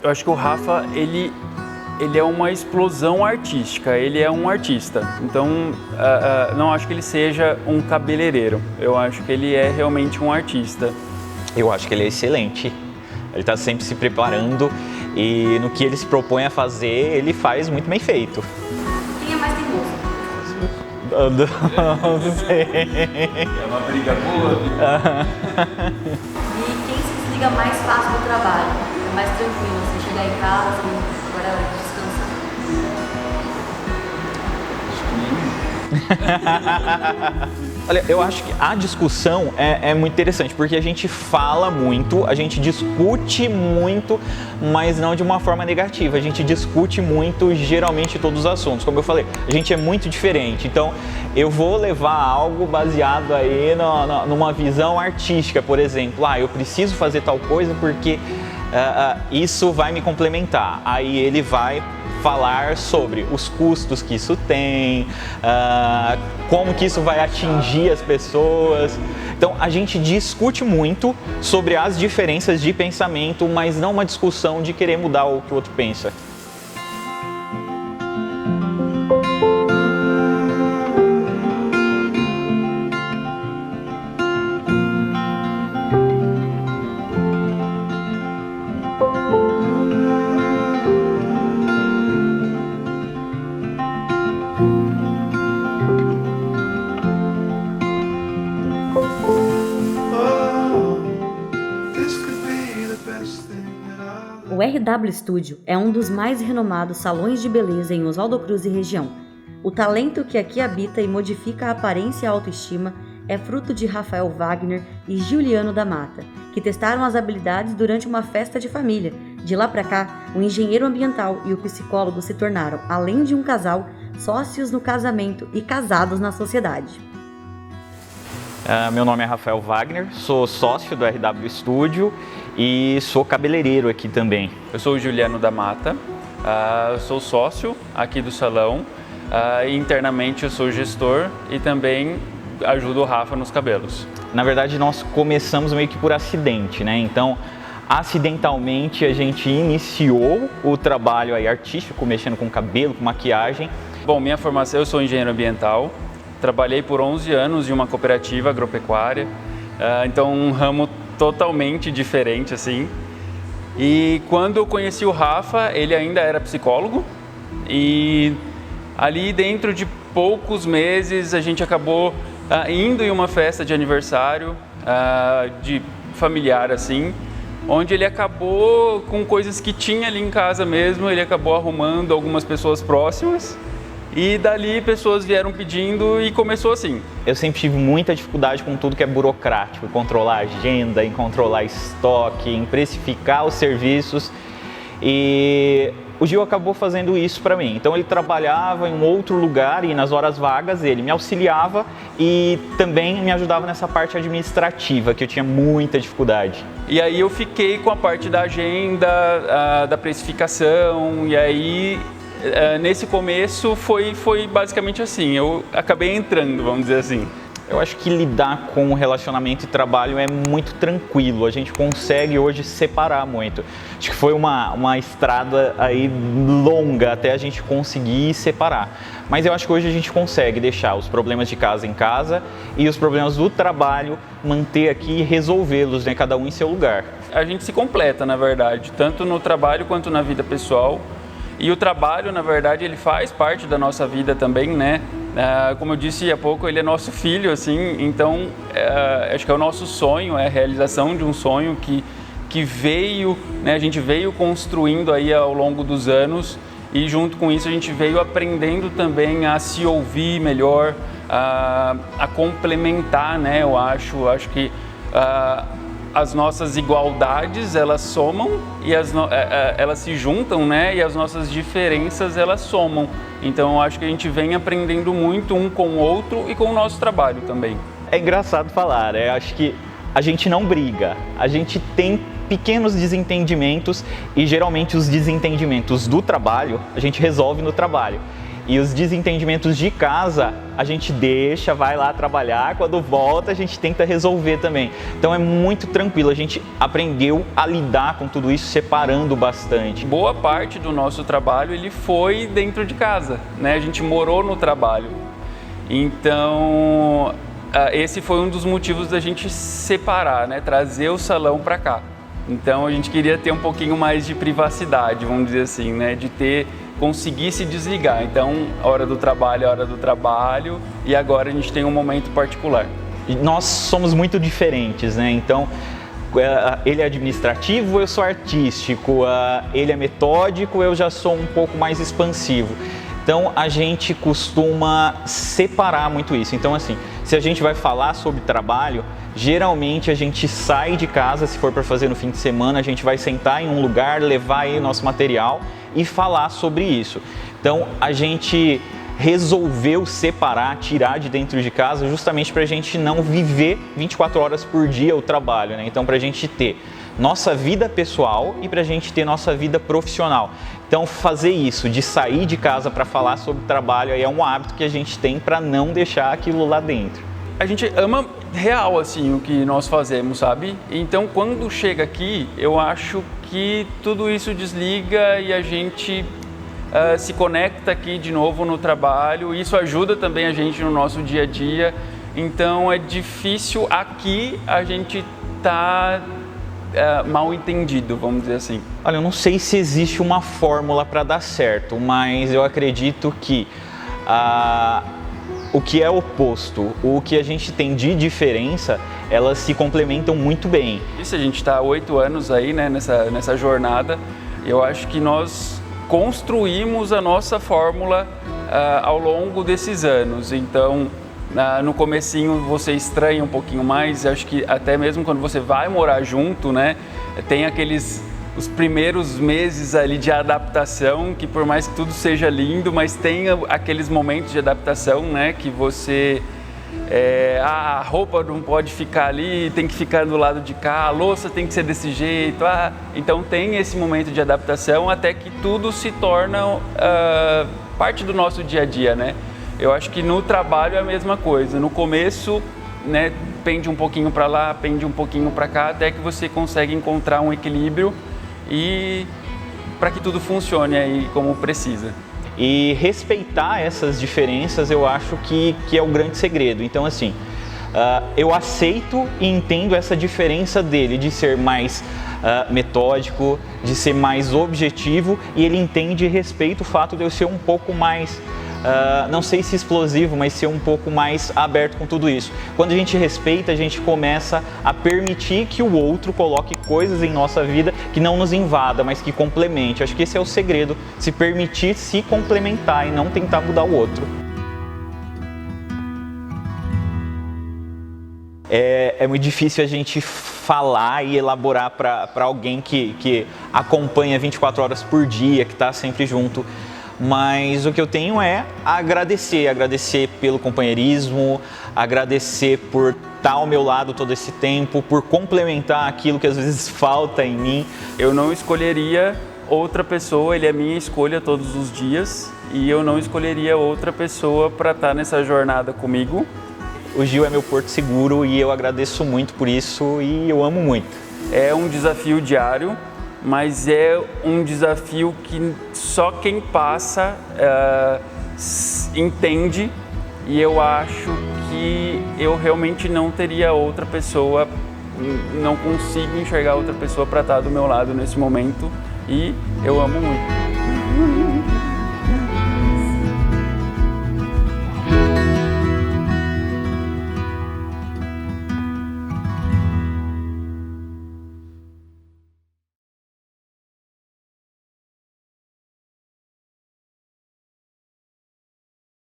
Eu acho que o Rafa, ele é uma explosão artística, ele é um artista. Então, não acho que ele seja um cabeleireiro. Eu acho que ele é realmente um artista. Eu acho que ele é excelente. Ele está sempre se preparando e no que ele se propõe a fazer, ele faz muito bem feito. Quem é mais teimoso? Não sei. É uma briga boa. E quem se desliga mais fácil do trabalho? É mais tranquilo, você chegar em casa e agora é hora de descansar. Olha, eu acho que a discussão é muito interessante, porque a gente fala muito, a gente discute muito, mas não de uma forma negativa. A gente discute muito, geralmente, todos os assuntos. Como eu falei, a gente é muito diferente. Então, eu vou levar algo baseado aí numa visão artística, por exemplo. Eu preciso fazer tal coisa porque isso vai me complementar. Aí ele vai falar sobre os custos que isso tem, como que isso vai atingir as pessoas. Então a gente discute muito sobre as diferenças de pensamento, mas não uma discussão de querer mudar o que o outro pensa. O RW Studio é um dos mais renomados salões de beleza em Oswaldo Cruz e região. O talento que aqui habita e modifica a aparência e a autoestima é fruto de Rafael Wagner e Juliano da Mata, que testaram as habilidades durante uma festa de família. De lá para cá, o engenheiro ambiental e o psicólogo se tornaram, além de um casal, sócios no casamento e casados na sociedade. Meu nome é Rafael Wagner, sou sócio do RW Studio e sou cabeleireiro aqui também. Eu sou o Juliano da Mata, sou sócio aqui do salão, internamente eu sou gestor e também ajudo o Rafa nos cabelos. Na verdade, nós começamos meio que por acidente, né? Então, acidentalmente a gente iniciou o trabalho aí artístico, mexendo com cabelo, com maquiagem. Bom, minha formação, eu sou engenheiro ambiental, trabalhei por 11 anos em uma cooperativa agropecuária, então um ramo totalmente diferente assim. E quando eu conheci o Rafa, ele ainda era psicólogo e ali dentro de poucos meses a gente acabou indo em uma festa de aniversário de familiar assim, onde ele acabou com coisas que tinha ali em casa mesmo, ele acabou arrumando algumas pessoas próximas. E dali pessoas vieram pedindo e começou assim. Eu sempre tive muita dificuldade com tudo que é burocrático, em controlar a agenda, em controlar estoque, em precificar os serviços. E o Gil acabou fazendo isso para mim. Então ele trabalhava em um outro lugar e nas horas vagas ele me auxiliava e também me ajudava nessa parte administrativa, que eu tinha muita dificuldade. E aí eu fiquei com a parte da agenda, da precificação, e aí nesse começo foi basicamente assim, eu acabei entrando, vamos dizer assim. Eu acho que lidar com relacionamento e trabalho é muito tranquilo, a gente consegue hoje separar muito. Acho que foi uma estrada aí longa até a gente conseguir separar. Mas eu acho que hoje a gente consegue deixar os problemas de casa em casa e os problemas do trabalho manter aqui e resolvê-los, né, cada um em seu lugar. A gente se completa, na verdade, tanto no trabalho quanto na vida pessoal. E o trabalho, na verdade, ele faz parte da nossa vida também, né? Como eu disse há pouco, ele é nosso filho, assim, então acho que é o nosso sonho, é a realização de um sonho que veio, né? A gente veio construindo aí ao longo dos anos e junto com isso a gente veio aprendendo também a se ouvir melhor, a complementar, né? Eu acho que as nossas igualdades, elas somam e elas se juntam, né? E as nossas diferenças, elas somam. Então, eu acho que a gente vem aprendendo muito um com o outro e com o nosso trabalho também. É engraçado falar, né? Acho que a gente não briga, a gente tem pequenos desentendimentos e geralmente os desentendimentos do trabalho a gente resolve no trabalho. E os desentendimentos de casa, a gente deixa, vai lá trabalhar, quando volta a gente tenta resolver também. Então é muito tranquilo, a gente aprendeu a lidar com tudo isso separando bastante. Boa parte do nosso trabalho ele foi dentro de casa, né? A gente morou no trabalho. Então, esse foi um dos motivos da gente separar, né? Trazer o salão para cá. Então a gente queria ter um pouquinho mais de privacidade, vamos dizer assim, né? De conseguir se desligar. Então, hora do trabalho, e agora a gente tem um momento particular. Nós somos muito diferentes, né? Então, ele é administrativo, eu sou artístico, ele é metódico, eu já sou um pouco mais expansivo. Então, a gente costuma separar muito isso. Então, assim, se a gente vai falar sobre trabalho, geralmente a gente sai de casa, se for para fazer no fim de semana, a gente vai sentar em um lugar, levar aí nosso material e falar sobre isso. Então, a gente resolveu separar, tirar de dentro de casa, justamente para a gente não viver 24 horas por dia o trabalho, né? Então, para a gente ter nossa vida pessoal e para a gente ter nossa vida profissional. Então, fazer isso, de sair de casa para falar sobre trabalho, aí é um hábito que a gente tem para não deixar aquilo lá dentro. A gente ama real, assim, o que nós fazemos, sabe? Então, quando chega aqui, eu acho que tudo isso desliga e a gente se conecta aqui de novo no trabalho. Isso ajuda também a gente no nosso dia a dia. Então, é difícil aqui a gente tá mal entendido, vamos dizer assim. Olha, eu não sei se existe uma fórmula para dar certo, mas eu acredito que o que é oposto, o que a gente tem de diferença, elas se complementam muito bem. Isso, a gente está há 8 anos aí, né, nessa jornada. Eu acho que nós construímos a nossa fórmula ao longo desses anos. Então, no comecinho você estranha um pouquinho mais, acho que até mesmo quando você vai morar junto, né, tem os primeiros meses ali de adaptação, que por mais que tudo seja lindo, mas tem aqueles momentos de adaptação, né, que você a roupa não pode ficar ali, tem que ficar do lado de cá, a louça tem que ser desse jeito, então tem esse momento de adaptação até que tudo se torna parte do nosso dia a dia, né? Eu acho que no trabalho é a mesma coisa. No começo, né, pende um pouquinho para lá, pende um pouquinho para cá, até que você consegue encontrar um equilíbrio e para que tudo funcione aí como precisa. E respeitar essas diferenças eu acho que é o grande segredo. Então, assim, eu aceito e entendo essa diferença dele de ser mais metódico, de ser mais objetivo, e ele entende e respeita o fato de eu ser um pouco mais, não sei se explosivo, mas ser um pouco mais aberto com tudo isso. Quando a gente respeita, a gente começa a permitir que o outro coloque coisas em nossa vida que não nos invada, mas que complemente. Acho que esse é o segredo, se permitir se complementar e não tentar mudar o outro. É muito difícil a gente falar e elaborar para alguém que acompanha 24 horas por dia, que está sempre junto. Mas o que eu tenho é agradecer pelo companheirismo, agradecer por estar ao meu lado todo esse tempo, por complementar aquilo que às vezes falta em mim. Eu não escolheria outra pessoa, ele é minha escolha todos os dias, e eu não escolheria outra pessoa para estar nessa jornada comigo. O Gil é meu porto seguro e eu agradeço muito por isso e eu amo muito. É um desafio diário, mas é um desafio que só quem passa entende, e eu acho que eu realmente não teria outra pessoa, não consigo enxergar outra pessoa para estar do meu lado nesse momento, e eu amo muito.